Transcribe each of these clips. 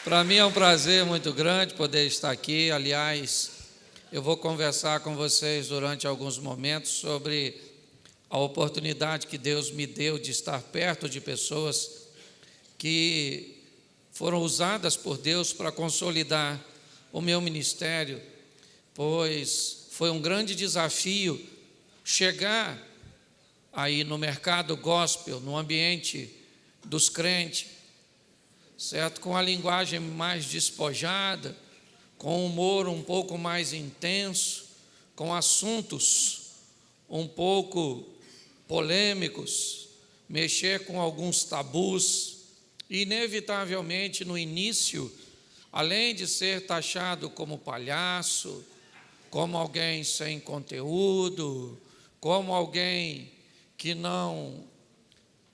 Para mim é um prazer muito grande poder estar aqui. Aliás, eu vou conversar com vocês durante alguns momentos sobre a oportunidade que Deus me deu de estar perto de pessoas que foram usadas por Deus para consolidar o meu ministério, pois foi um grande desafio chegar aí no mercado gospel, no ambiente dos crentes, certo? Com a linguagem mais despojada, com humor um pouco mais intenso, com assuntos um pouco polêmicos, mexer com alguns tabus. Inevitavelmente, no início, além de ser taxado como palhaço, como alguém sem conteúdo, como alguém que não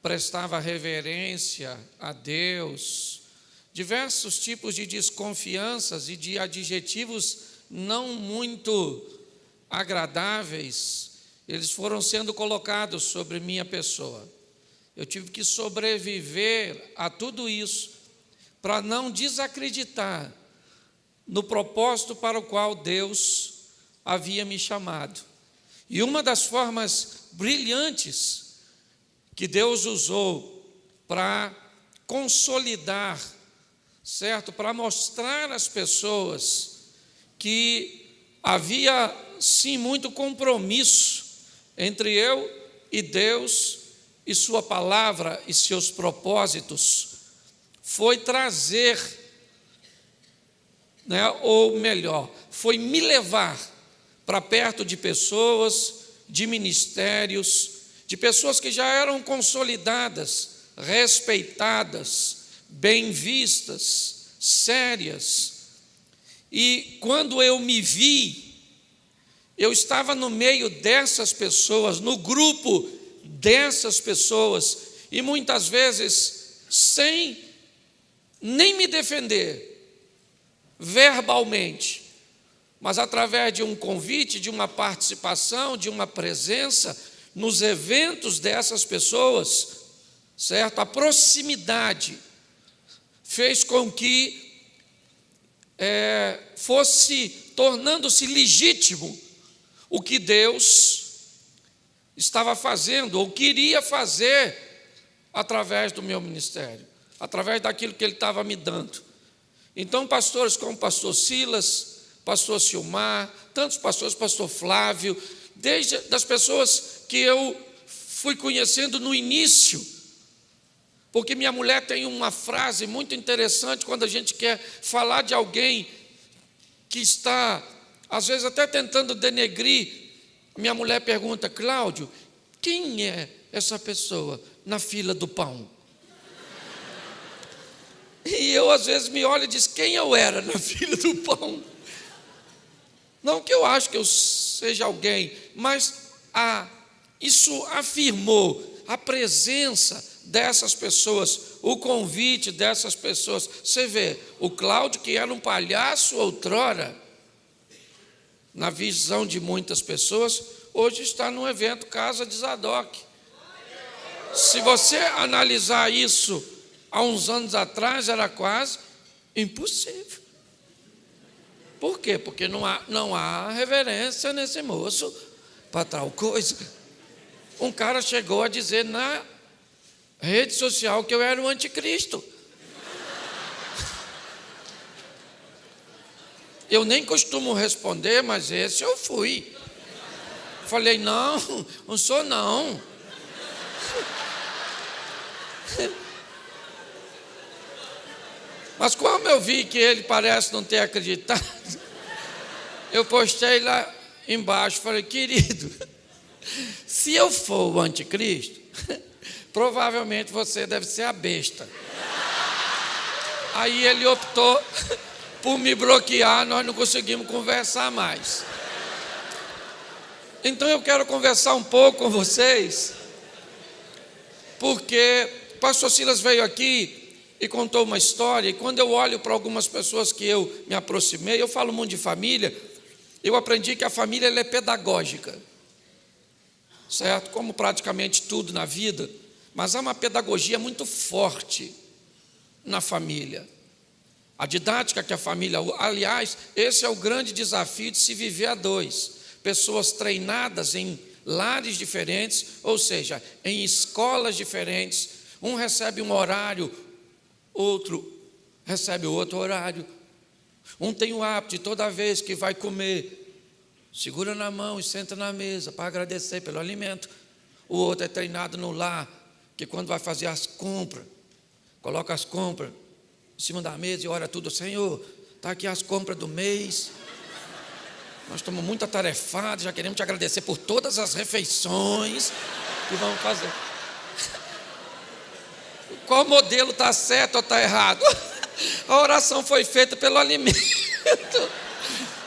prestava reverência a Deus, diversos tipos de desconfianças e de adjetivos não muito agradáveis, eles foram sendo colocados sobre minha pessoa. Eu tive que sobreviver a tudo isso para não desacreditar no propósito para o qual Deus havia me chamado. E uma das formas brilhantes que Deus usou para consolidar, certo? Para mostrar às pessoas que havia sim muito compromisso entre eu e Deus e sua palavra e seus propósitos, foi trazer, ou melhor, foi me levar para perto de pessoas, de ministérios, de pessoas que já eram consolidadas, respeitadas, bem vistas, sérias. E quando eu me vi, eu estava no meio dessas pessoas, no grupo dessas pessoas, e muitas vezes sem nem me defender verbalmente, mas através de um convite, de uma participação, de uma presença nos eventos dessas pessoas, certo? A proximidade fez com que fosse tornando-se legítimo o que Deus estava fazendo ou queria fazer através do meu ministério, através daquilo que Ele estava me dando. Então, pastores como o pastor Silas, pastor Silmar, tantos pastores, pastor Flávio, desde das pessoas que eu fui conhecendo no início, porque minha mulher tem uma frase muito interessante quando a gente quer falar de alguém que está, às vezes, até tentando denegrir. Minha mulher pergunta: Cláudio, quem é essa pessoa na fila do pão? E eu, às vezes, me olho e diz: quem eu era na fila do pão? Não que eu acho que eu seja alguém, mas isso afirmou a presença dessas pessoas, o convite dessas pessoas. Você vê, o Cláudio, que era um palhaço outrora, na visão de muitas pessoas, hoje está num evento Casa de Zadok. Se você analisar isso há uns anos atrás, era quase impossível. Por quê? Porque não há reverência nesse moço para tal coisa. Um cara chegou a dizer na rede social que eu era o anticristo. Eu nem costumo responder, mas esse eu fui. Falei: não sou não. Mas como eu vi que ele parece não ter acreditado, eu postei lá embaixo, falei: querido, se eu for o anticristo, provavelmente você deve ser a besta. Aí ele optou por me bloquear, nós não conseguimos conversar mais. Então eu quero conversar um pouco com vocês, porque o pastor Silas veio aqui e contou uma história, e quando eu olho para algumas pessoas que eu me aproximei, eu falo muito de família, eu aprendi que a família ela é pedagógica, certo? Como praticamente tudo na vida, mas há uma pedagogia muito forte na família. A didática que a família... Aliás, esse é o grande desafio de se viver a dois. Pessoas treinadas em lares diferentes, ou seja, em escolas diferentes. Um recebe um horário, outro recebe outro horário. Um tem o hábito de toda vez que vai comer, segura na mão e senta na mesa para agradecer pelo alimento. O outro é treinado no lar, que quando vai fazer as compras, coloca as compras em cima da mesa e ora tudo: Senhor, está aqui as compras do mês. Nós estamos muito atarefados, já queremos te agradecer por todas as refeições que vamos fazer. Qual modelo está certo ou está errado? A oração foi feita pelo alimento.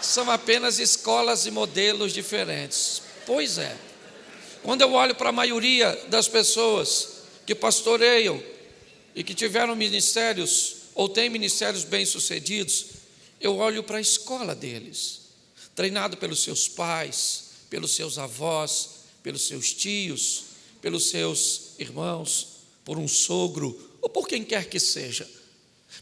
São apenas escolas e modelos diferentes. Pois é. Quando eu olho para a maioria das pessoas que pastoreiam e que tiveram ministérios ou têm ministérios bem-sucedidos, eu olho para a escola deles, treinado pelos seus pais, pelos seus avós, pelos seus tios, pelos seus irmãos, por um sogro ou por quem quer que seja.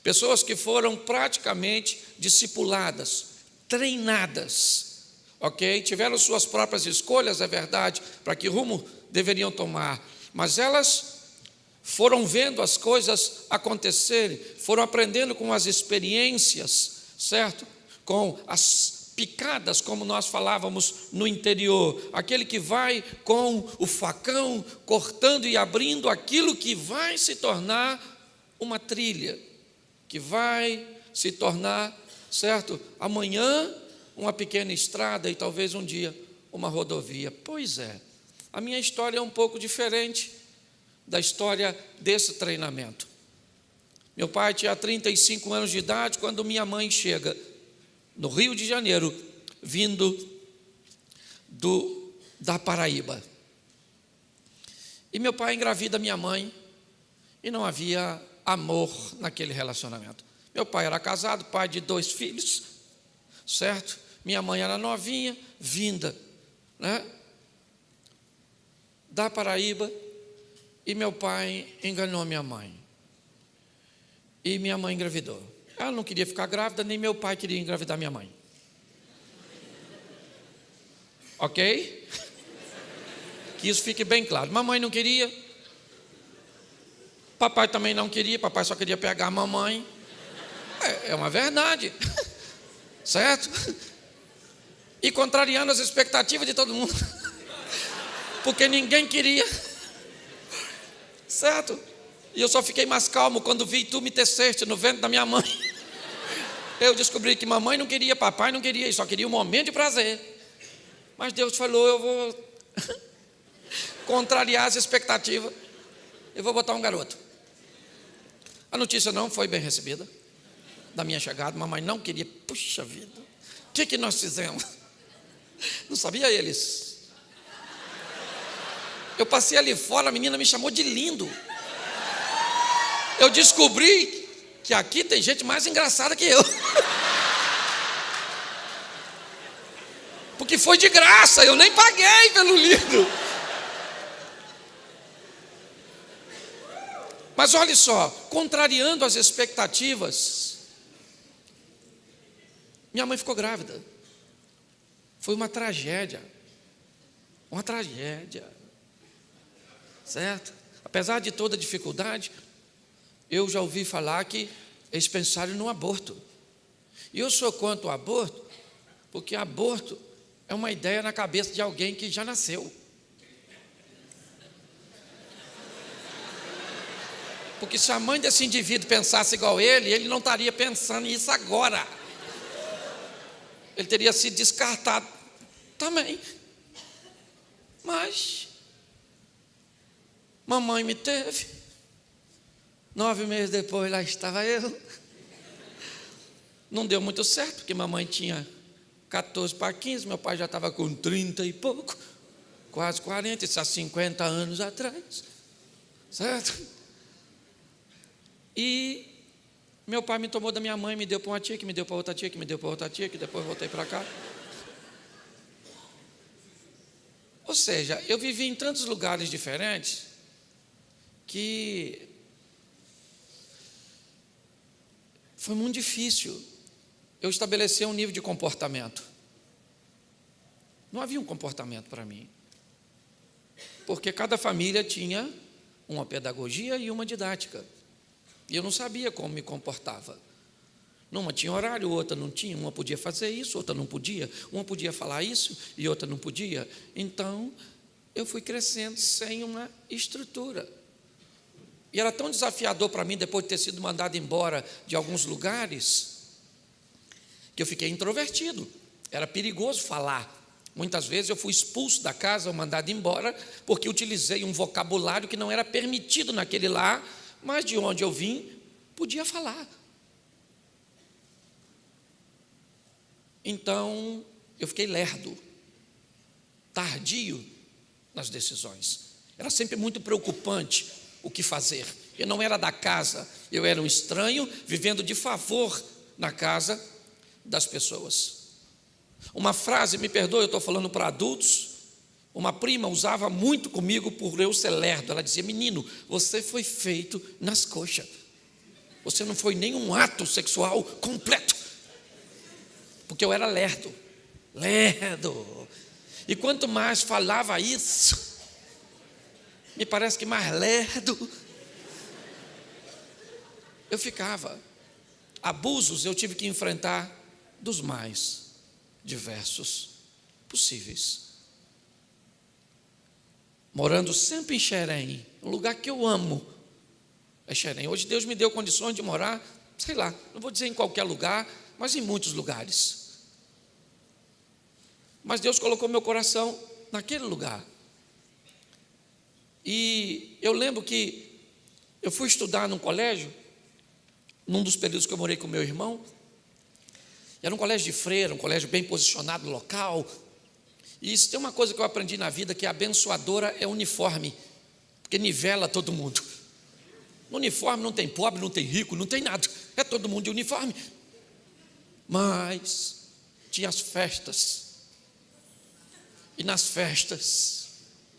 Pessoas que foram praticamente discipuladas, treinadas, ok? Tiveram suas próprias escolhas, é verdade, para que rumo deveriam tomar, mas elas foram vendo as coisas acontecerem, foram aprendendo com as experiências, certo? Com as picadas, como nós falávamos no interior, aquele que vai com o facão cortando e abrindo aquilo que vai se tornar uma trilha, que vai se tornar, certo, amanhã uma pequena estrada e talvez um dia uma rodovia. Pois é, a minha história é um pouco diferente da história desse treinamento. Meu pai tinha 35 anos de idade quando minha mãe chega no Rio de Janeiro, vindo da Paraíba. E meu pai engravida minha mãe e não havia amor naquele relacionamento. Meu pai era casado, pai de 2 filhos, certo? Minha mãe era novinha, vinda, né, da Paraíba, e meu pai enganou minha mãe. E minha mãe engravidou. Ela não queria ficar grávida, nem meu pai queria engravidar minha mãe. Ok? Que isso fique bem claro. Mamãe não queria. Papai também não queria. Papai só queria pegar a mamãe. É uma verdade. Certo? E contrariando as expectativas de todo mundo. Porque ninguém queria. Certo? E eu só fiquei mais calmo quando vi tu me teceste no ventre da minha mãe. Eu descobri que mamãe não queria, papai não queria, e só queria um momento de prazer. Mas Deus falou: eu vou contrariar as expectativas, eu vou botar um garoto. A notícia não foi bem recebida da minha chegada. Mamãe não queria. Puxa vida, o que nós fizemos? Não sabia eles. Eu passei ali fora, a menina me chamou de lindo. Eu descobri que aqui tem gente mais engraçada que eu. Porque foi de graça, eu nem paguei pelo lindo. Mas olha só, contrariando as expectativas, minha mãe ficou grávida. Foi uma tragédia. Uma tragédia. Certo? Apesar de toda a dificuldade, eu já ouvi falar que eles pensaram no aborto. E eu sou contra o aborto, porque aborto é uma ideia na cabeça de alguém que já nasceu. Porque se a mãe desse indivíduo pensasse igual ele não estaria pensando nisso agora. Ele teria sido descartado também. Mas mamãe me teve. 9 meses depois, lá estava eu. Não deu muito certo, porque mamãe tinha 14 para 15, meu pai já estava com 30 e pouco, quase 40, isso há 50 anos atrás, certo? E meu pai me tomou da minha mãe, me deu para uma tia, que me deu para outra tia, que me deu para outra tia, que depois voltei para cá. Ou seja, eu vivi em tantos lugares diferentes que foi muito difícil eu estabelecer um nível de comportamento. Não havia um comportamento para mim, porque cada família tinha uma pedagogia e uma didática, e eu não sabia como me comportava. Numa tinha horário, outra não tinha, uma podia fazer isso, outra não podia, uma podia falar isso e outra não podia. Então, eu fui crescendo sem uma estrutura. E era tão desafiador para mim, depois de ter sido mandado embora de alguns lugares, que eu fiquei introvertido. Era perigoso falar. Muitas vezes eu fui expulso da casa ou mandado embora, porque utilizei um vocabulário que não era permitido naquele lar, mas de onde eu vim, podia falar. Então, eu fiquei lerdo, tardio nas decisões. Era sempre muito preocupante o que fazer. Eu não era da casa, eu era um estranho vivendo de favor na casa das pessoas. Uma frase, me perdoe, eu estou falando para adultos, uma prima usava muito comigo por eu ser lerdo. Ela dizia: menino, você foi feito nas coxas. Você não foi nenhum ato sexual completo. Porque eu era lerdo. E quanto mais falava isso, me parece que mais lerdo eu ficava. Abusos eu tive que enfrentar dos mais diversos possíveis. Morando sempre em Xerém, um lugar que eu amo é Xerém. Hoje Deus me deu condições de morar, sei lá, não vou dizer em qualquer lugar, mas em muitos lugares. Mas Deus colocou meu coração naquele lugar. E eu lembro que eu fui estudar num colégio, num dos períodos que eu morei com meu irmão. Era um colégio de freira, um colégio bem posicionado local. E isso tem uma coisa que eu aprendi na vida, que a abençoadora é uniforme, porque nivela todo mundo. No uniforme não tem pobre, não tem rico, não tem nada, é todo mundo de uniforme. Mas tinha as festas, e nas festas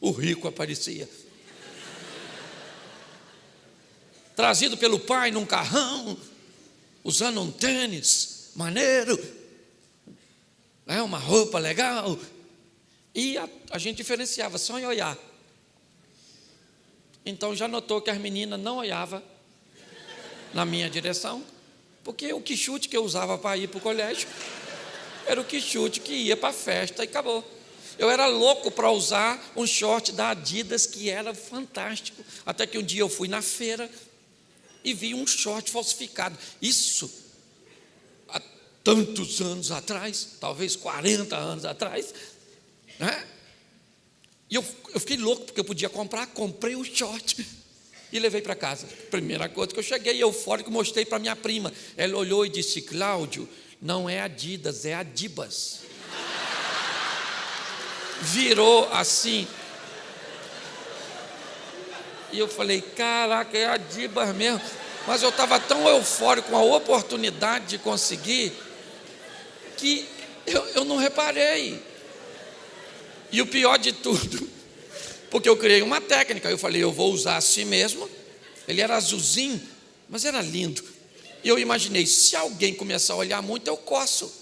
o rico aparecia, trazido pelo pai num carrão, usando um tênis maneiro, uma roupa legal. E a gente diferenciava só em olhar. Então já notou que as meninas não olhavam na minha direção, porque o quichute que eu usava para ir para o colégio era o quichute que ia para a festa e acabou. Eu era louco para usar um short da Adidas que era fantástico, até que um dia eu fui na feira e vi um short falsificado. Isso há tantos anos atrás, talvez 40 anos atrás, né? E eu fiquei louco porque eu podia comprar. Comprei o short e levei para casa. Primeira coisa que eu cheguei eufórico, mostrei para minha prima. Ela olhou e disse: Cláudio, não é Adidas, é Adibas. Virou assim. E eu falei: caraca, é Adibas mesmo. Mas eu estava tão eufórico com a oportunidade de conseguir, que eu não reparei. E o pior de tudo, porque eu criei uma técnica, eu falei: eu vou usar assim mesmo. Ele era azulzinho, mas era lindo. E eu imaginei, se alguém começar a olhar muito, eu coço.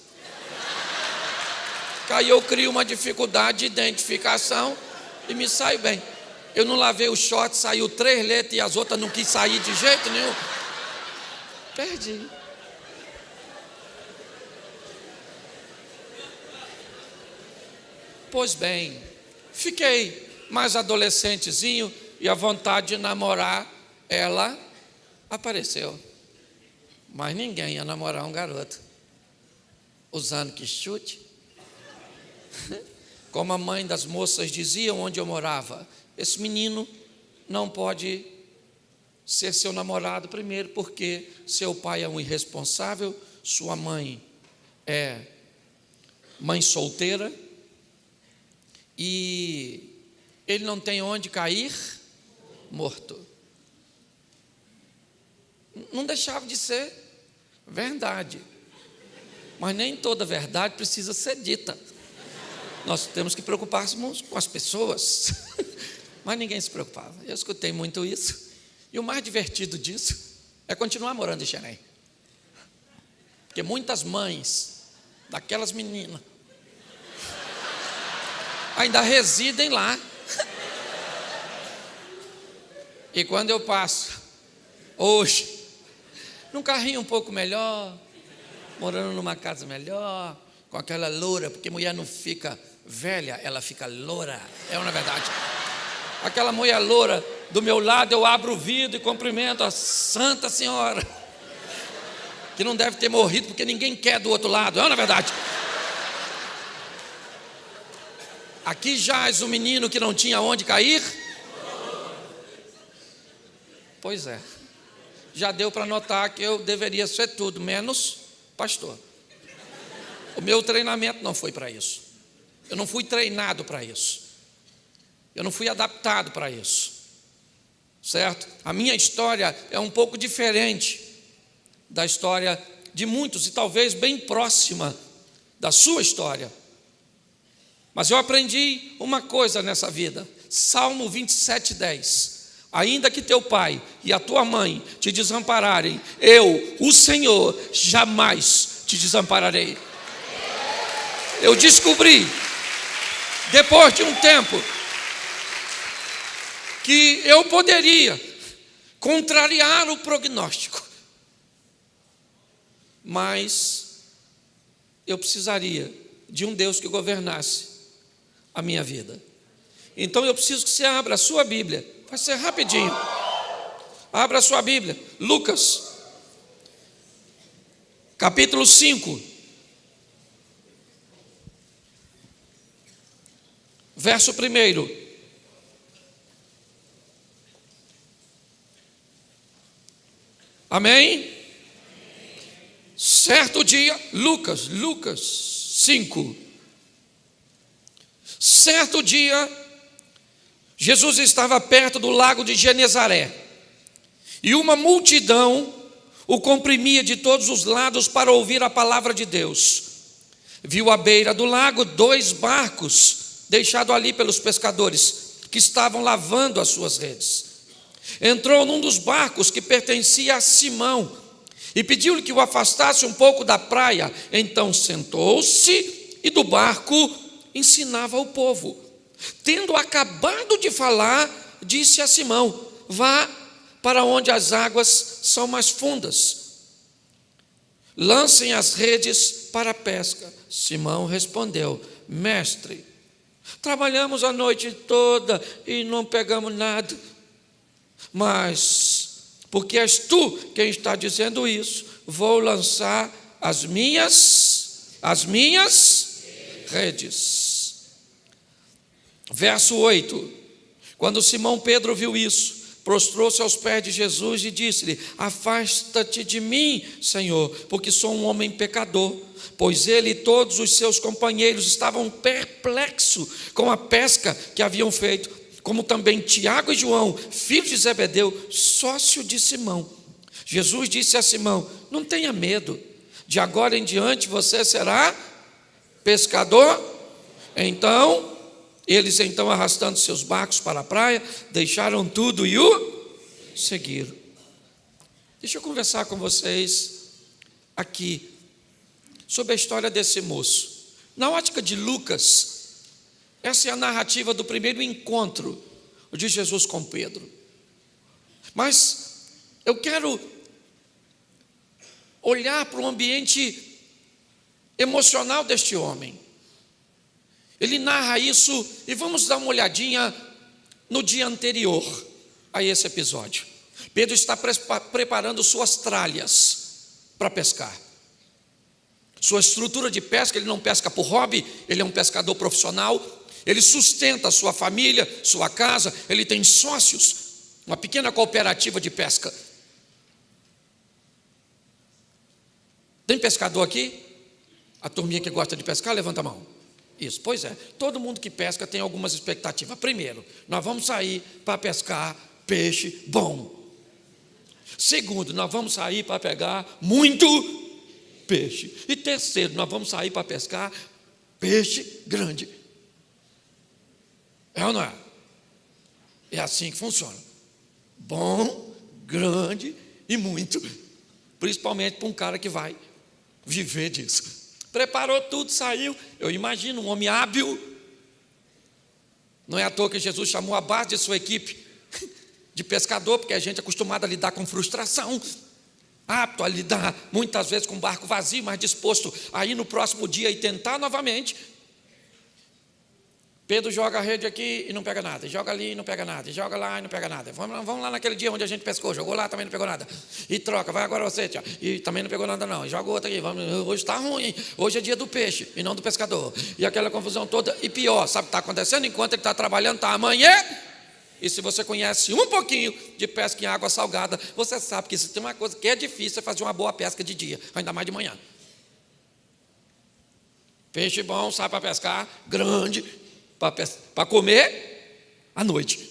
Aí eu crio uma dificuldade de identificação e me saio bem. Eu não lavei o short, saiu 3 letras e as outras não quis sair de jeito nenhum. Perdi. Pois bem, fiquei mais adolescentezinho e a vontade de namorar, ela apareceu. Mas ninguém ia namorar um garoto usando quichute. Como a mãe das moças dizia onde eu morava: esse menino não pode ser seu namorado, primeiro porque seu pai é um irresponsável, sua mãe é mãe solteira, e ele não tem onde cair morto. Não deixava de ser verdade, mas nem toda verdade precisa ser dita. Nós temos que preocupar-nos com as pessoas. Mas ninguém se preocupava. Eu escutei muito isso. E o mais divertido disso é continuar morando em Xerém. Porque muitas mães daquelas meninas ainda residem lá. E quando eu passo, hoje, num carrinho um pouco melhor, morando numa casa melhor, com aquela loura, porque mulher não fica velha, ela fica loura, é uma verdade. Aquela mulher loura do meu lado, eu abro o vidro e cumprimento a Santa Senhora, que não deve ter morrido, porque ninguém quer do outro lado, é uma verdade. Aqui jaz o menino que não tinha onde cair. Pois é, já deu para notar que eu deveria ser tudo, menos pastor. O meu treinamento não foi para isso. Eu não fui treinado para isso. Eu não fui adaptado para isso. Certo? A minha história é um pouco diferente da história de muitos e talvez bem próxima da sua história. Mas eu aprendi uma coisa nessa vida. Salmo 27:10. Ainda que teu pai e a tua mãe te desampararem, eu, o Senhor, jamais te desampararei. Eu descobri, depois de um tempo, que eu poderia contrariar o prognóstico, mas eu precisaria de um Deus que governasse a minha vida. Então eu preciso que você abra a sua Bíblia. Vai ser rapidinho. Abra a sua Bíblia. Lucas, capítulo 5, verso 1. Amém? Certo dia, Lucas 5. Certo dia, Jesus estava perto do lago de Genezaré, e uma multidão o comprimia de todos os lados para ouvir a palavra de Deus. Viu à beira do lago 2 barcos, deixados ali pelos pescadores, que estavam lavando as suas redes. Entrou num dos barcos que pertencia a Simão, e pediu-lhe que o afastasse um pouco da praia. Então sentou-se e do barco ensinava o povo. Tendo acabado de falar, disse a Simão: vá para onde as águas são mais fundas, lancem as redes para a pesca. Simão respondeu: mestre, trabalhamos a noite toda e não pegamos nada, mas porque és tu quem está dizendo isso, vou lançar as minhas redes. Verso 8. Quando Simão Pedro viu isso, prostrou-se aos pés de Jesus e disse-lhe: afasta-te de mim, Senhor, porque sou um homem pecador. Pois ele e todos os seus companheiros estavam perplexos com a pesca que haviam feito, como também Tiago e João, filhos de Zebedeu, sócio de Simão. Jesus disse a Simão: não tenha medo, de agora em diante você será pescador. Eles arrastando seus barcos para a praia, deixaram tudo e o seguiram. Deixa eu conversar com vocês aqui sobre a história desse moço. Na ótica de Lucas, essa é a narrativa do primeiro encontro de Jesus com Pedro. Mas eu quero olhar para o ambiente emocional deste homem. Ele narra isso e vamos dar uma olhadinha no dia anterior a esse episódio. Pedro está preparando suas tralhas para pescar. Sua estrutura de pesca, ele não pesca por hobby, ele é um pescador profissional. Ele sustenta a sua família, sua casa, ele tem sócios, uma pequena cooperativa de pesca. Tem pescador aqui? A turminha que gosta de pescar, levanta a mão. Isso, pois é, todo mundo que pesca tem algumas expectativas. Primeiro, nós vamos sair para pescar peixe bom. Segundo, nós vamos sair para pegar muito peixe. E terceiro, nós vamos sair para pescar peixe grande. É ou não é? É assim que funciona. Bom, grande e muito. Principalmente para um cara que vai viver disso. Preparou tudo, saiu. Eu imagino um homem hábil. Não é à toa que Jesus chamou a base de sua equipe de pescador, porque a gente é acostumado a lidar com frustração, apto a lidar muitas vezes com um barco vazio, mas disposto a ir no próximo dia e tentar novamente. Pedro joga a rede aqui e não pega nada, joga ali e não pega nada, joga lá e não pega nada. Vamos lá naquele dia onde a gente pescou, jogou lá, também não pegou nada. E troca, vai agora você, tia, e também não pegou nada não. E joga outro aqui, hoje está ruim, hoje é dia do peixe e não do pescador. E aquela confusão toda, e pior, sabe o que está acontecendo? Enquanto ele está trabalhando, está amanhã. E se você conhece um pouquinho de pesca em água salgada, você sabe que se tem uma coisa que é difícil, é fazer uma boa pesca de dia, ainda mais de manhã. Peixe bom, sai para pescar, grande, para comer à noite.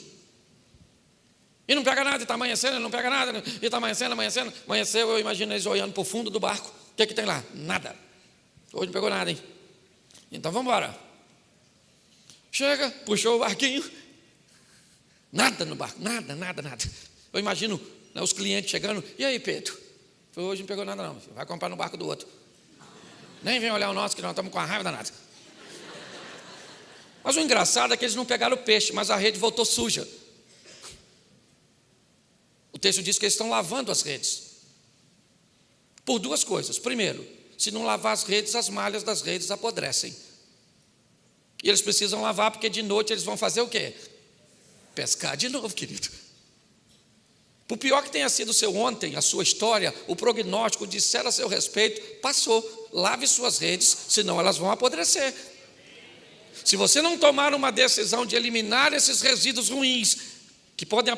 E não pega nada, e está amanhecendo, não pega nada, e está amanhecendo. Amanheceu, eu imagino eles olhando para o fundo do barco. O que tem lá? Nada. Hoje não pegou nada, hein? Então vamos embora. Chega, puxou o barquinho. Nada no barco, nada. Eu imagino, né, os clientes chegando. E aí, Pedro? Hoje não pegou nada não, vai comprar no barco do outro. Nem vem olhar o nosso, que nós estamos com a raiva danada. Mas o engraçado é que eles não pegaram o peixe, mas a rede voltou suja. O texto diz que eles estão lavando as redes. Por duas coisas. Primeiro, se não lavar as redes, as malhas das redes apodrecem. E eles precisam lavar, porque de noite eles vão fazer o quê? Pescar de novo, querido. Por pior que tenha sido o seu ontem, a sua história, o prognóstico disseram a seu respeito, passou. Lave suas redes, senão elas vão apodrecer. Se você não tomar uma decisão de eliminar esses resíduos ruins, que podem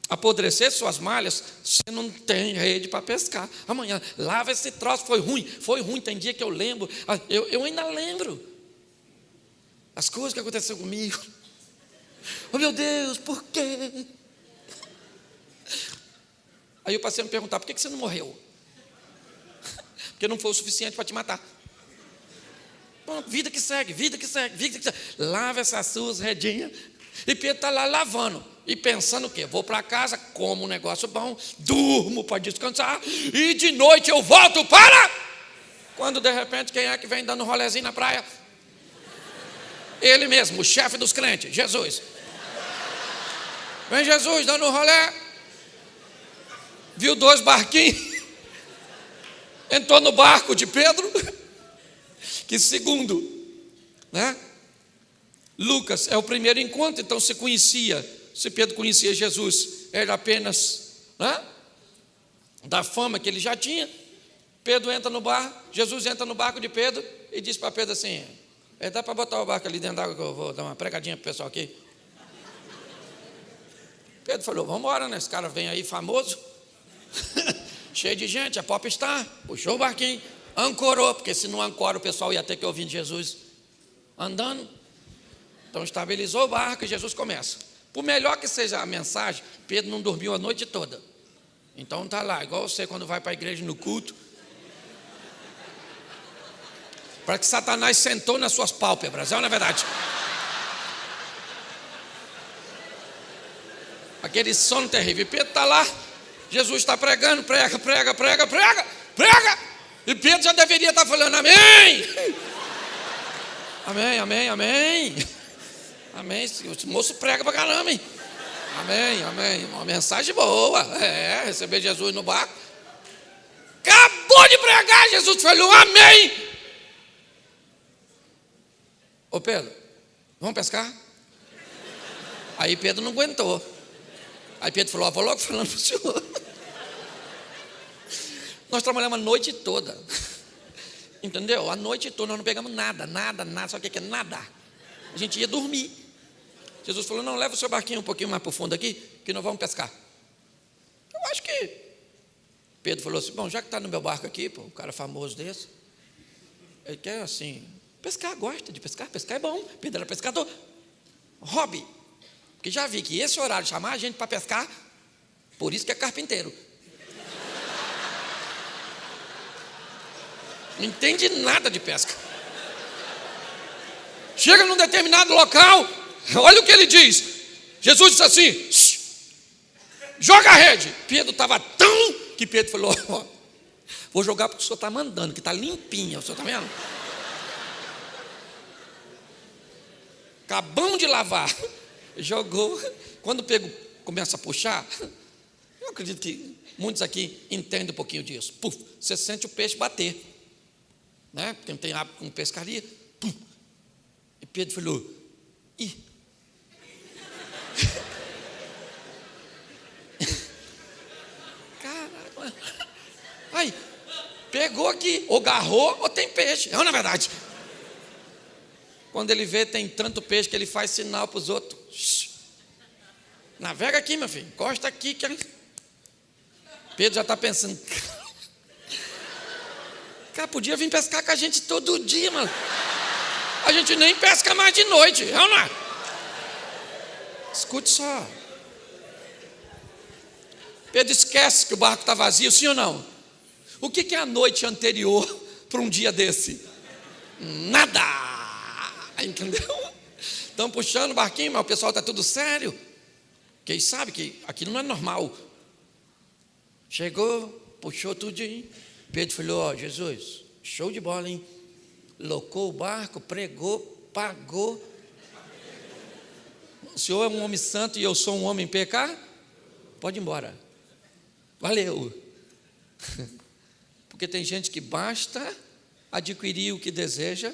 apodrecer suas malhas, você não tem rede para pescar. Amanhã, lava esse troço, foi ruim, tem dia que eu lembro, eu ainda lembro as coisas que aconteceram comigo. Oh meu Deus, por quê? Aí eu passei a me perguntar, por que você não morreu? Porque não foi o suficiente para te matar. Bom, vida que segue. Lava essas suas redinhas. E Pedro está lá lavando e pensando o quê? Vou para casa, como um negócio bom, durmo para descansar e de noite eu volto para... Quando de repente quem é que vem dando um rolezinho na praia? Ele mesmo, o chefe dos crentes, Jesus. Vem Jesus dando um rolé, viu 2 barquinhos, entrou no barco de Pedro, que segundo, né, Lucas, é o primeiro encontro. Então se Pedro conhecia Jesus, era apenas, né, da fama que ele já tinha. Pedro entra no barco, Jesus entra no barco de Pedro e diz para Pedro assim, dá para botar o barco ali dentro d'água que eu vou dar uma pregadinha para o pessoal aqui. Pedro falou, vamos embora, né? Esse cara vem aí famoso, cheio de gente, é popstar, puxou o barquinho, ancorou, porque se não ancora o pessoal ia ter que ouvir Jesus andando. Então estabilizou o barco e Jesus começa. Por melhor que seja a mensagem, Pedro não dormiu a noite toda. Então está lá, igual você quando vai para a igreja no culto, para que Satanás sentou nas suas pálpebras, não é verdade? Aquele sono terrível. E Pedro está lá, Jesus está pregando, prega. E Pedro já deveria estar falando, amém. Amém. O moço prega para caramba, hein? Amém. Uma mensagem boa. Receber Jesus no barco. Acabou de pregar, Jesus falou, amém. Ô Pedro, vamos pescar? Aí Pedro não aguentou. Aí Pedro falou, vou logo falando para o senhor. Nós trabalhamos a noite toda. Entendeu? A noite toda nós não pegamos nada. Sabe o que é nada? A gente ia dormir. Jesus falou, não, leva o seu barquinho um pouquinho mais para o fundo aqui, que nós vamos pescar. Eu acho que... Pedro falou assim, bom, já que está no meu barco aqui, pô, um cara famoso desse, ele quer assim, pescar, gosta de pescar é bom. Pedro era pescador. Hobby. Porque já vi que esse horário de chamar a gente para pescar, por isso que é carpinteiro. Não entende nada de pesca. Chega num determinado local, olha o que ele diz. Jesus disse assim, joga a rede. Pedro estava tão que Pedro falou, Vou jogar porque o senhor está mandando, que está limpinha, o senhor está vendo? Acabamos de lavar. Jogou. Quando pego, começa a puxar, eu acredito que muitos aqui entendem um pouquinho disso. Puf, você sente o peixe bater, né? Quem tem hábito com pescaria. Pum. E Pedro falou: ih. Caramba. Aí, pegou aqui, ou agarrou, ou tem peixe. Não, na verdade. Quando ele vê, tem tanto peixe que ele faz sinal para os outros. Shhh. Navega aqui, meu filho, encosta aqui. Pedro já está pensando: cara, podia vir pescar com a gente todo dia, mano. A gente nem pesca mais de noite, não é? Escute só. Pedro esquece que o barco está vazio, sim ou não? O que é a noite anterior para um dia desse? Nada! Entendeu? Estão puxando o barquinho, mas o pessoal está tudo sério. Porque eles sabem que aquilo não é normal. Chegou, puxou tudinho. Pedro falou: ó, Jesus, show de bola, hein? Locou o barco, pregou, pagou. O senhor é um homem santo e eu sou um homem pecado? Pode ir embora. Valeu. Porque tem gente que basta adquirir o que deseja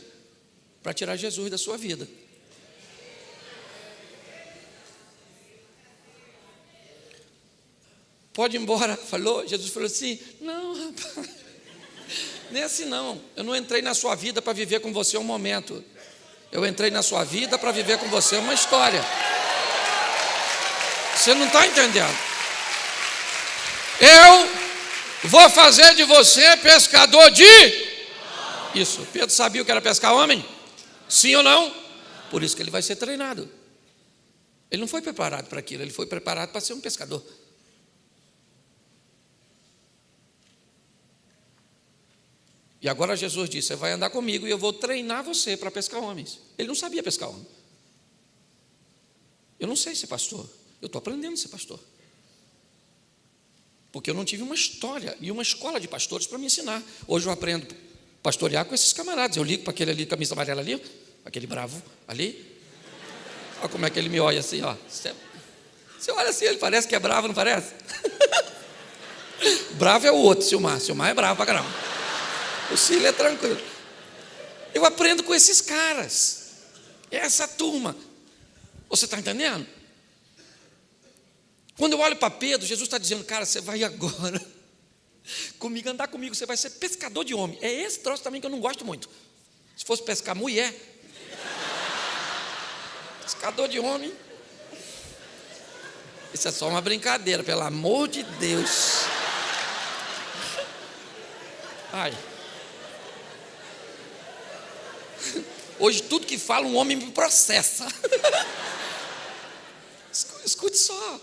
para tirar Jesus da sua vida. Pode ir embora, falou. Jesus falou assim: não, rapaz, nem assim não. Eu não entrei na sua vida para viver com você um momento. Eu entrei na sua vida para viver com você uma história. Você não está entendendo? Eu vou fazer de você pescador de... Isso, Pedro sabia o que era pescar homem? Sim ou não? Por isso que ele vai ser treinado. Ele não foi preparado para aquilo, ele foi preparado para ser um pescador. E agora Jesus disse: você vai andar comigo e eu vou treinar você para pescar homens. Ele não sabia pescar homem. Eu não sei ser pastor, eu estou aprendendo a ser pastor. Porque eu não tive uma história e uma escola de pastores para me ensinar. Hoje eu aprendo a pastorear com esses camaradas. Eu ligo para aquele ali, camisa amarela ali, aquele bravo ali. Olha como é que ele me olha assim, ó. Você olha assim, ele parece que é bravo, não parece? Bravo é o outro, Silmar. Silmar é bravo pra caramba. O Cílio é tranquilo. Eu aprendo com esses caras. Essa turma. Você está entendendo? Quando eu olho para Pedro, Jesus está dizendo: cara, você vai agora comigo, andar comigo, você vai ser pescador de homem. É esse troço também que eu não gosto muito. Se fosse pescar mulher, pescador de homem, isso é só uma brincadeira, pelo amor de Deus. Ai. Hoje tudo que fala um homem me processa. Escute só.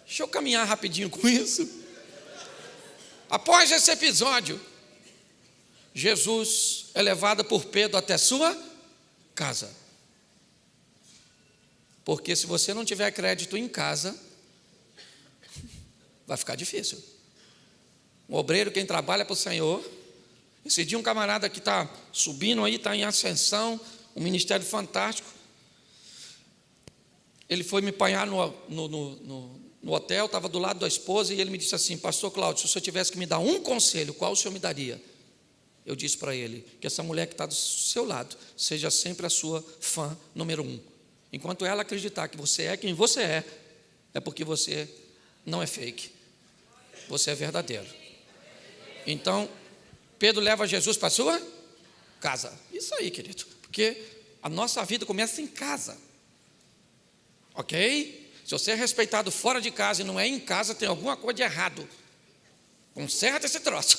Deixa eu caminhar rapidinho com isso. Após esse episódio, Jesus é levado por Pedro até sua casa. Porque se você não tiver crédito em casa, vai ficar difícil. Um obreiro, quem trabalha para o Senhor. Esse dia um camarada que está subindo aí, está em ascensão, um ministério fantástico. Ele foi me apanhar no hotel, estava do lado da esposa, e ele me disse assim: pastor Cláudio, se o senhor tivesse que me dar um conselho, qual o senhor me daria? Eu disse para ele que essa mulher que está do seu lado seja sempre a sua fã número 1. Enquanto ela acreditar que você é quem você é porque você não é fake, você é verdadeiro. Então Pedro leva Jesus para a sua casa. Isso aí, querido, porque a nossa vida começa em casa, ok? Se você é respeitado fora de casa e não é em casa, tem alguma coisa de errado. Conserta esse troço.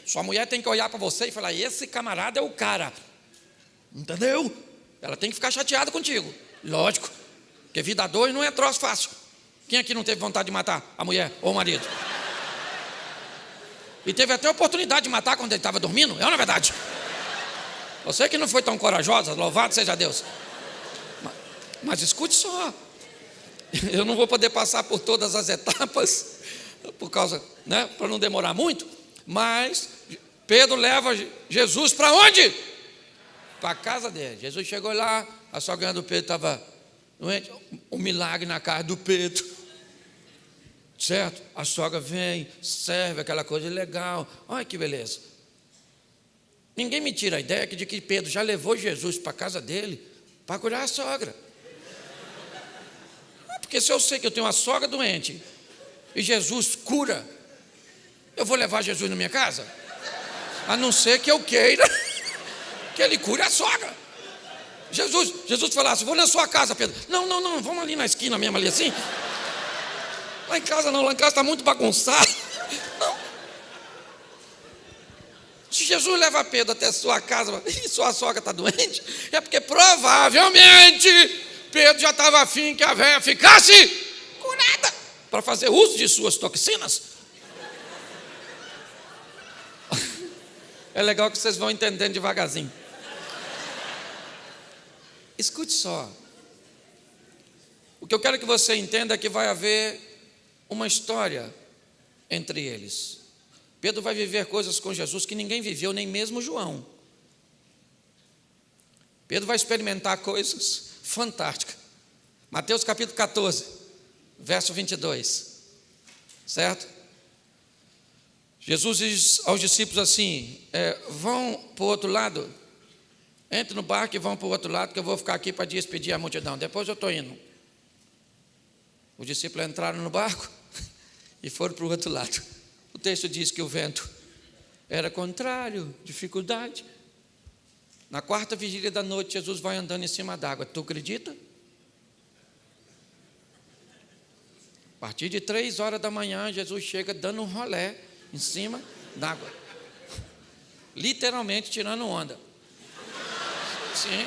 Sua mulher tem que olhar para você e falar: esse camarada é o cara. Entendeu? Ela tem que ficar chateada contigo. Lógico, porque vida a dois não é troço fácil. Quem aqui não teve vontade de matar a mulher ou o marido? E teve até a oportunidade de matar quando ele estava dormindo? É ou não é verdade? Você que não foi tão corajosa, louvado seja Deus. Mas escute só. Eu não vou poder passar por todas as etapas por causa, para não demorar muito. Mas Pedro leva Jesus para onde? Para a casa dele. Jesus chegou lá, a sogra do Pedro estava doente, um milagre na casa do Pedro, certo? A sogra vem, serve aquela coisa legal, olha que beleza. Ninguém me tira a ideia de que Pedro já levou Jesus para a casa dele para curar a sogra. Porque se eu sei que eu tenho uma sogra doente e Jesus cura, eu vou levar Jesus na minha casa? A não ser que eu queira que ele cure a sogra. Jesus falasse, vou na sua casa, Pedro. Não, vamos ali na esquina mesmo, ali assim. Lá em casa não, lá em casa está muito bagunçado. Não. Se Jesus leva Pedro até a sua casa e sua sogra está doente, é porque provavelmente Pedro já estava afim que a velha ficasse curada para fazer uso de suas toxinas. É legal que vocês vão entendendo devagarzinho. Escute só. O que eu quero que você entenda é que vai haver uma história entre eles. Pedro vai viver coisas com Jesus que ninguém viveu, nem mesmo João. Pedro vai experimentar coisas fantásticas. Mateus capítulo 14, verso 22. Certo? Jesus diz aos discípulos assim, vão para o outro lado, entre no barco e vão para o outro lado, que eu vou ficar aqui para despedir a multidão, depois eu estou indo. Os discípulos entraram no barco e foram para o outro lado. O texto diz que o vento era contrário, dificuldade. Na quarta vigília da noite, Jesus vai andando em cima d'água, tu acredita? A partir de 3 horas da manhã, Jesus chega dando um rolé em cima d'água, literalmente tirando onda. Sim.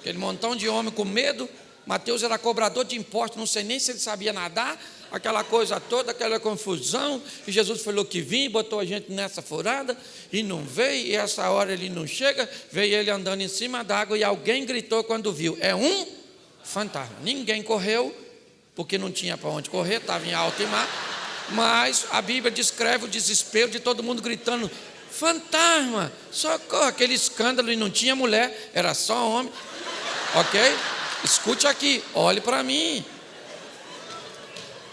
Aquele montão de homem com medo. Mateus era cobrador de impostos, não sei nem se ele sabia nadar, aquela coisa toda, aquela confusão. E Jesus falou que vinha, botou a gente nessa furada e não veio, e essa hora ele não chega. Veio ele andando em cima d'água e alguém gritou quando viu, é um fantasma. Ninguém correu, porque não tinha para onde correr, estava em alto mar. Mas a Bíblia descreve o desespero de todo mundo gritando, fantasma, socorro, aquele escândalo, e não tinha mulher, era só homem. Ok? Escute aqui, olhe para mim.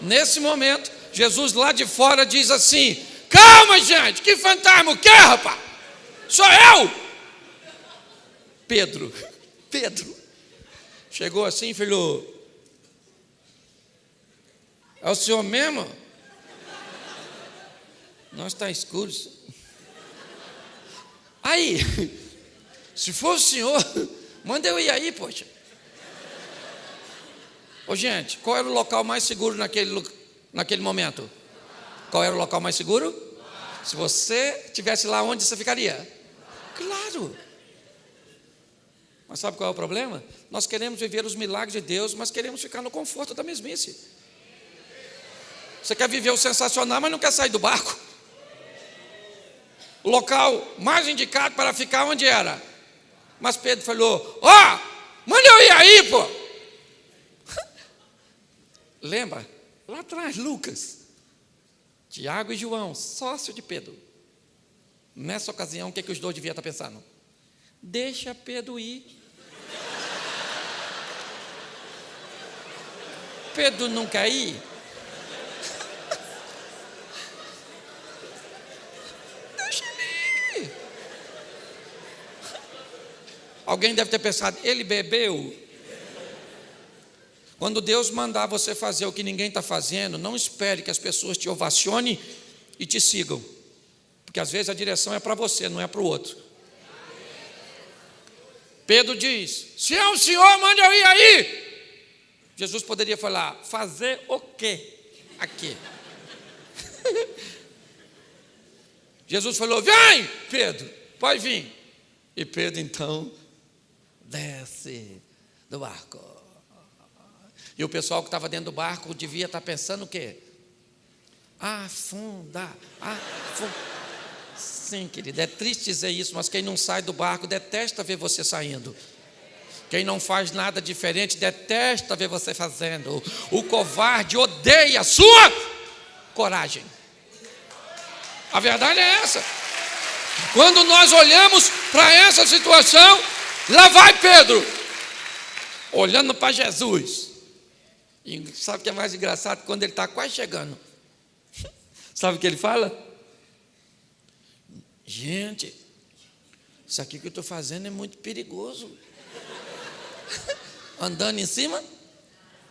Nesse momento, Jesus lá de fora diz assim, calma gente, que fantasma o quê, rapaz? Sou eu. Pedro chegou assim e falou, é o senhor mesmo? Não, está escuro. Aí, se for o senhor, manda eu ir aí, poxa. Ô gente, qual era o local mais seguro naquele momento? Qual era o local mais seguro? Se você estivesse lá, onde você ficaria? Claro. Mas sabe qual é o problema? Nós queremos viver os milagres de Deus, mas queremos ficar no conforto da mesmice. Você quer viver o sensacional, mas não quer sair do barco. O local mais indicado para ficar onde era? Mas Pedro falou, manda eu ir aí, pô. Lembra? Lá atrás, Lucas, Tiago e João, sócio de Pedro. Nessa ocasião, o que os dois deviam estar pensando? Deixa Pedro ir. Pedro não quer ir? Deixa ele ir. Alguém deve ter pensado, ele bebeu. Quando Deus mandar você fazer o que ninguém está fazendo, não espere que as pessoas te ovacionem e te sigam. Porque às vezes a direção é para você, não é para o outro. Pedro diz, se é o senhor, manda eu ir aí. Jesus poderia falar, fazer o quê aqui? Jesus falou, vem Pedro, pode vir. E Pedro então desce do barco. E o pessoal que estava dentro do barco devia estar pensando o quê? Afunda. Sim, querido, é triste dizer isso, mas quem não sai do barco detesta ver você saindo. Quem não faz nada diferente detesta ver você fazendo. O covarde odeia a sua coragem. A verdade é essa. Quando nós olhamos para essa situação, lá vai Pedro, olhando para Jesus. E sabe o que é mais engraçado? Quando ele está quase chegando, sabe o que ele fala? Gente, isso aqui que eu estou fazendo é muito perigoso. Andando em cima,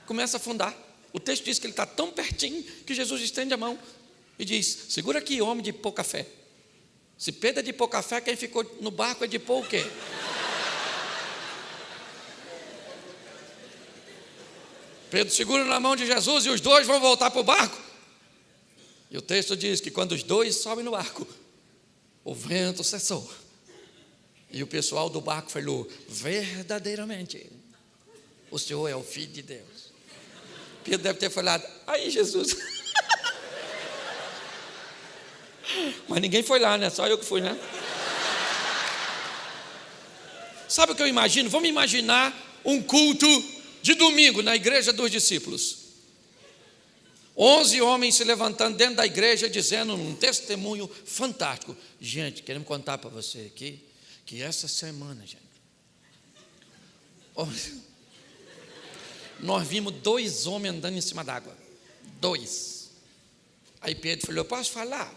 começa a afundar. O texto diz que ele está tão pertinho que Jesus estende a mão e diz: segura aqui, homem de pouca fé. Se Pedro é de pouca fé, quem ficou no barco é de pouco o quê? Pedro segura na mão de Jesus e os dois vão voltar para o barco. E o texto diz que quando os dois sobem no barco, o vento cessou. E o pessoal do barco falou: verdadeiramente, o Senhor é o Filho de Deus. Pedro deve ter falado: aí Jesus. Mas ninguém foi lá, né? Só eu que fui, né? Sabe o que eu imagino? Vamos imaginar um culto de domingo na igreja dos discípulos. 11 homens se levantando dentro da igreja dizendo um testemunho fantástico. Gente, queremos contar para você aqui que essa semana, gente, nós vimos 2 homens andando em cima d'água. 2. Aí Pedro falou: eu posso falar?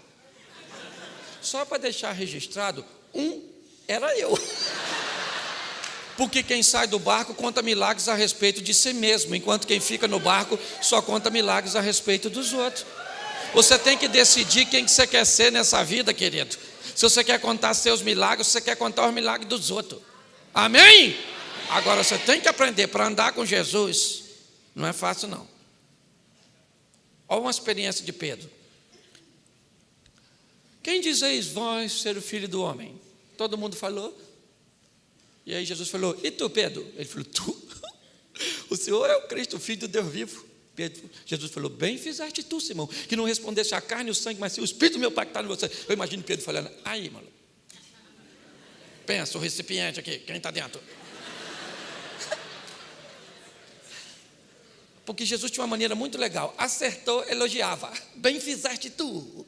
Só para deixar registrado, um era eu. Porque quem sai do barco conta milagres a respeito de si mesmo, enquanto quem fica no barco só conta milagres a respeito dos outros. Você tem que decidir quem que você quer ser nessa vida, querido. Se você quer contar seus milagres, se você quer contar os milagres dos outros. Amém? Agora você tem que aprender para andar com Jesus. Não é fácil não. Olha uma experiência de Pedro. Quem dizeis vós ser o filho do homem? Todo mundo falou. E aí Jesus falou: e tu, Pedro? Ele falou: tu? O Senhor é o Cristo, o Filho do Deus vivo. Jesus falou: bem fizeste tu, Simão, que não respondesse a carne e o sangue, mas sim o Espírito do meu Pai que está em você. Eu imagino Pedro falando: aí, mano, pensa o recipiente aqui, quem está dentro? Porque Jesus tinha uma maneira muito legal. Acertou, elogiava: bem fizeste tu.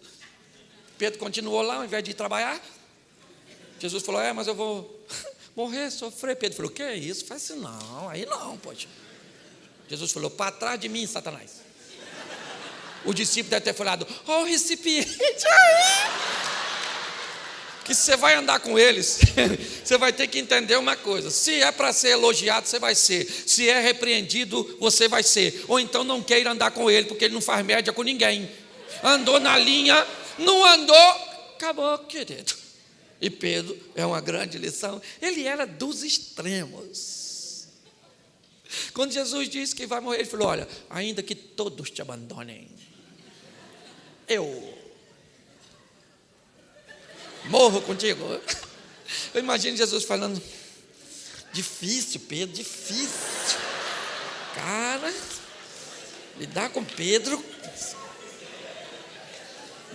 Pedro continuou lá, ao invés de ir trabalhar. Jesus falou: mas eu vou morrer, sofrer. Pedro falou: que é isso? Faz isso não, aí não, poxa. Jesus falou: para trás de mim, Satanás. O discípulo deve ter falado: o recipiente aí. Que você vai andar com eles, você vai ter que entender uma coisa: se é para ser elogiado, você vai ser. Se é repreendido, você vai ser. Ou então não queira andar com ele, porque ele não faz média com ninguém. Andou na linha, não andou, acabou, querido. E Pedro é uma grande lição. Ele era dos extremos. Quando Jesus disse que vai morrer, ele falou: olha, ainda que todos te abandonem, eu morro contigo. Eu imagino Jesus falando: difícil, Pedro, difícil. Cara, lidar com Pedro,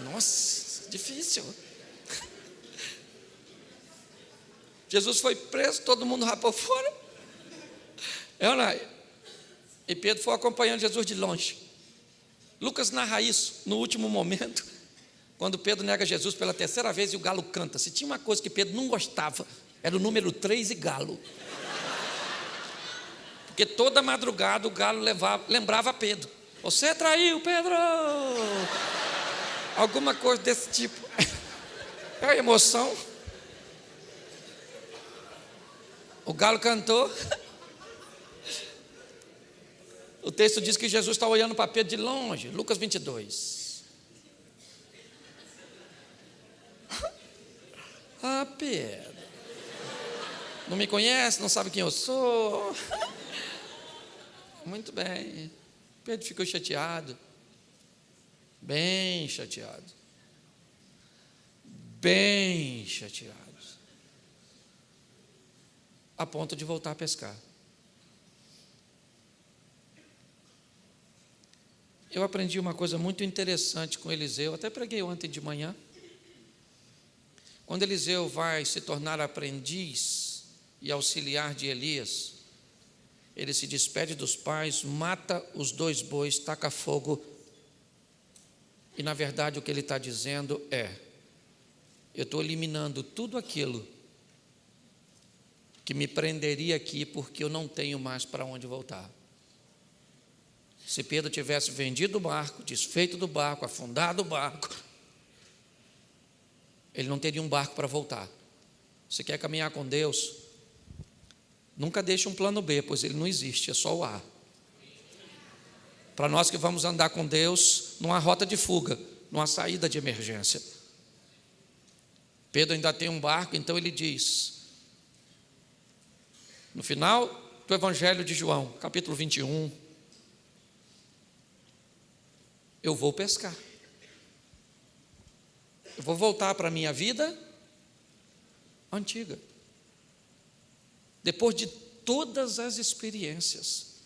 nossa, difícil. Jesus foi preso, todo mundo rapou fora. E Pedro foi acompanhando Jesus de longe. Lucas narra isso no último momento, quando Pedro nega Jesus pela 3ª vez e o galo canta. Se tinha uma coisa que Pedro não gostava, era o número 3 e galo. Porque toda madrugada o galo lembrava Pedro: você traiu, Pedro! Alguma coisa desse tipo. É a emoção. O galo cantou. O texto diz que Jesus está olhando para Pedro de longe. Lucas 22. Ah, Pedro, não me conhece, não sabe quem eu sou. Muito bem. Pedro ficou chateado. Bem chateado. Bem chateado. A ponto de voltar a pescar. Eu aprendi uma coisa muito interessante com Eliseu, até preguei ontem de manhã. Quando Eliseu vai se tornar aprendiz e auxiliar de Elias, ele se despede dos pais, mata os 2 bois, taca fogo. E na verdade o que ele está dizendo é: eu estou eliminando tudo aquilo que me prenderia aqui, porque eu não tenho mais para onde voltar. Se Pedro tivesse vendido o barco, desfeito do barco, afundado o barco, ele não teria um barco para voltar. Você quer caminhar com Deus? Nunca deixe um plano B, pois ele não existe, é só o A. Para nós que vamos andar com Deus, não há rota de fuga, não há saída de emergência. Pedro ainda tem um barco, então ele diz, no final do Evangelho de João, capítulo 21, eu vou pescar. Eu vou voltar para a minha vida antiga. Depois de todas as experiências,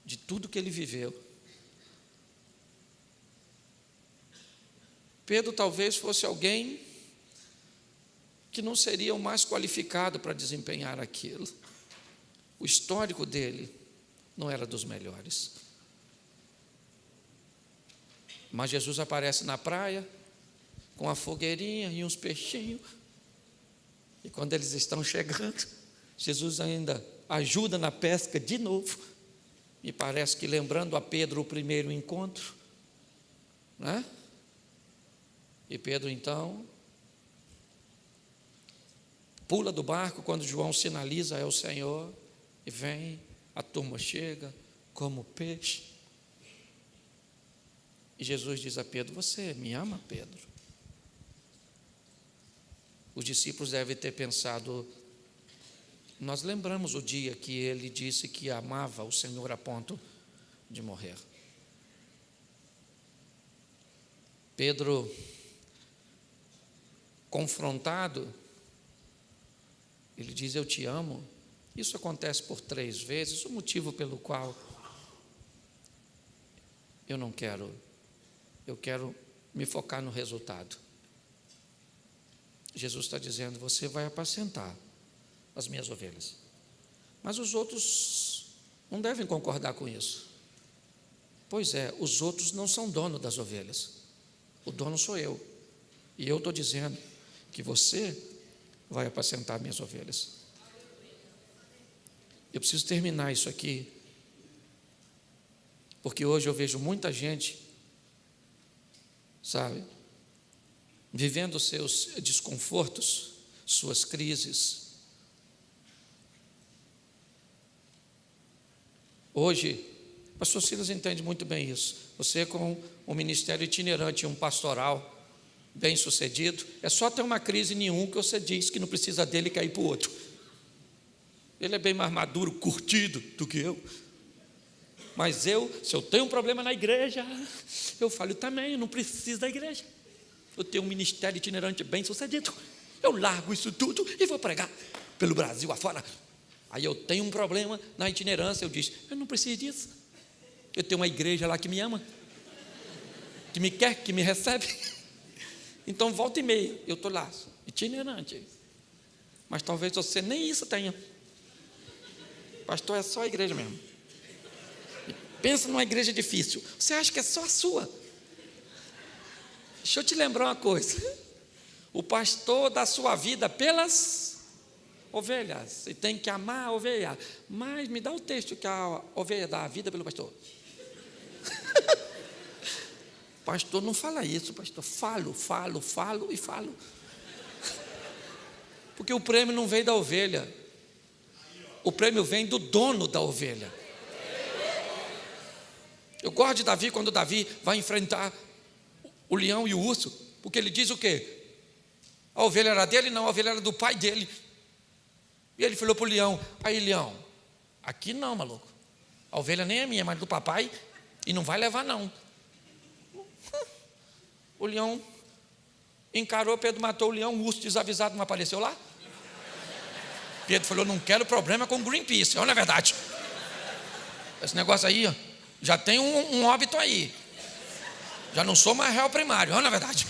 de tudo que ele viveu. Pedro talvez fosse alguém que não seria o mais qualificado para desempenhar aquilo. O histórico dele não era dos melhores. Mas Jesus aparece na praia com a fogueirinha e uns peixinhos. E quando eles estão chegando, Jesus ainda ajuda na pesca de novo. Me parece que lembrando a Pedro o primeiro encontro, né? E Pedro então pula do barco quando João sinaliza é o Senhor, e vem, a turma chega como peixe. E Jesus diz a Pedro: você me ama, Pedro? Os discípulos devem ter pensado, nós lembramos o dia que ele disse que amava o Senhor a ponto de morrer. Pedro, confrontado, ele diz: eu te amo. Isso acontece por 3 vezes, o motivo pelo qual eu não quero, eu quero me focar no resultado. Jesus está dizendo: você vai apacentar as minhas ovelhas. Mas os outros não devem concordar com isso. Pois é, os outros não são dono das ovelhas. O dono sou eu. E eu estou dizendo que você vai apacentar minhas ovelhas. Eu preciso terminar isso aqui, porque hoje eu vejo muita gente, sabe, vivendo seus desconfortos, suas crises. Hoje, o pastor Silas entende muito bem isso. Você, com um ministério itinerante, um pastoral bem sucedido, é só ter uma crise em um que você diz que não precisa dele cair para o outro. Ele é bem mais maduro, curtido do que eu. Mas se eu tenho um problema na igreja, eu falo também, eu não preciso da igreja. Eu tenho um ministério itinerante bem sucedido. Eu largo isso tudo e vou pregar pelo Brasil afora. Aí eu tenho um problema na itinerância, eu digo: eu não preciso disso. Eu tenho uma igreja lá que me ama, que me quer, que me recebe. Então volta e meia, eu estou lá, itinerante. Mas talvez você nem isso tenha. Pastor, é só a igreja mesmo. Pensa numa igreja difícil. Você acha que é só a sua? Deixa eu te lembrar uma coisa. O pastor dá sua vida pelas ovelhas. Você tem que amar a ovelha. Mas me dá o texto que a ovelha dá a vida pelo pastor. Pastor não fala isso, pastor. Falo e falo. Porque o prêmio não vem da ovelha. O prêmio vem do dono da ovelha. Eu gosto de Davi quando Davi vai enfrentar o leão e o urso, porque ele diz o quê? A ovelha era dele? Não, a ovelha era do pai dele. E ele falou para o leão: aí, leão, aqui não, maluco. A ovelha nem é minha, mas do papai, e não vai levar não. O leão encarou, Pedro matou o leão, o urso desavisado não apareceu lá. Pedro falou: não quero problema com Greenpeace. Olha a verdade. Esse negócio aí, ó, já tem um óbito aí. Já não sou mais réu primário. Olha a verdade.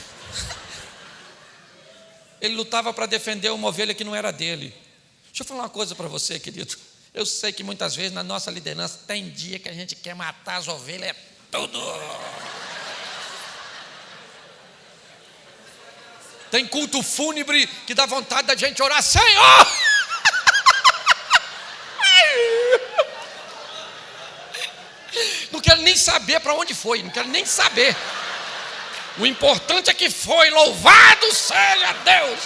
Ele lutava para defender uma ovelha que não era dele. Deixa eu falar uma coisa para você, querido. Eu sei que muitas vezes na nossa liderança tem dia que a gente quer matar as ovelhas, é tudo. Tem culto fúnebre que dá vontade da gente orar, Senhor! Não quero nem saber para onde foi, não quero nem saber. O importante é que foi, louvado seja Deus.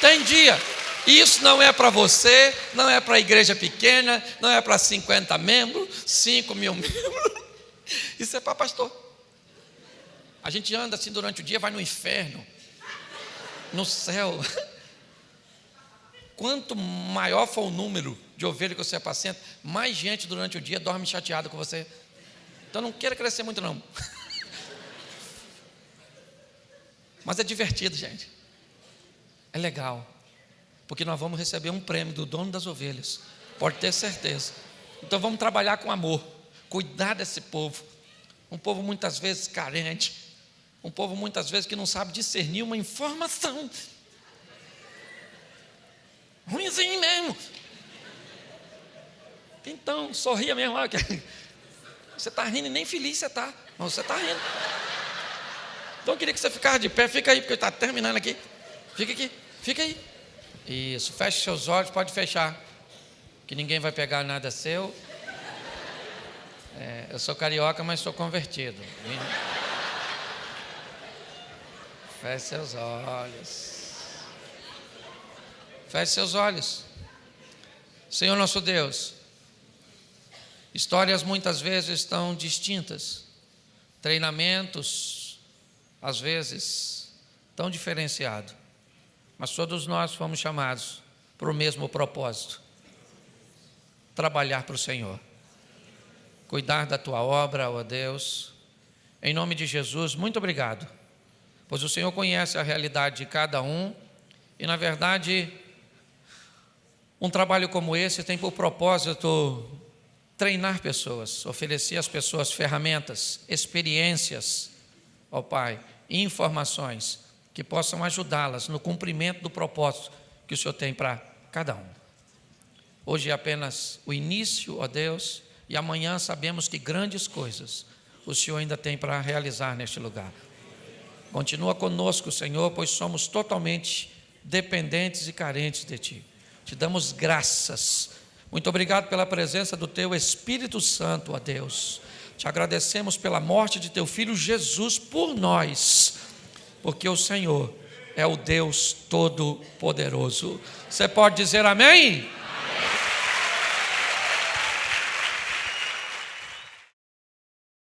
Tem dia, e isso não é para você, não é para a igreja pequena, não é para 50 membros, 5 mil membros, isso é para pastor. A gente anda assim durante o dia, vai no inferno, no céu. Quanto maior for o número de ovelhas que você apacenta, mais gente durante o dia dorme chateada com você. Então não queira crescer muito não. Mas é divertido, gente. É legal. Porque nós vamos receber um prêmio do dono das ovelhas. Pode ter certeza. Então vamos trabalhar com amor. Cuidar desse povo. Um povo muitas vezes carente. Um povo muitas vezes que não sabe discernir uma informação. Ruimzinho mesmo. Então, sorria mesmo. Você está rindo e nem feliz você está. Mas você está rindo. Então eu queria que você ficasse de pé. Fica aí, porque está terminando aqui. Fica aqui, fica aí. Isso, feche seus olhos, pode fechar. Que ninguém vai pegar nada seu. Eu sou carioca, mas sou convertido. Feche seus olhos. Feche seus olhos. Senhor nosso Deus, histórias muitas vezes estão distintas, treinamentos às vezes tão diferenciados, mas todos nós fomos chamados para o mesmo propósito: trabalhar para o Senhor, cuidar da tua obra, ó Deus. Em nome de Jesus, muito obrigado, pois o Senhor conhece a realidade de cada um e, na verdade, um trabalho como esse tem por propósito treinar pessoas, oferecer às pessoas ferramentas, experiências, ó Pai, informações que possam ajudá-las no cumprimento do propósito que o Senhor tem para cada um. Hoje é apenas o início, ó Deus, e amanhã sabemos que grandes coisas o Senhor ainda tem para realizar neste lugar. Continua conosco, Senhor, pois somos totalmente dependentes e carentes de Ti. Te damos graças. Muito obrigado pela presença do Teu Espírito Santo, ó Deus. Te agradecemos pela morte de Teu Filho Jesus por nós, porque o Senhor é o Deus Todo-Poderoso. Você pode dizer amém?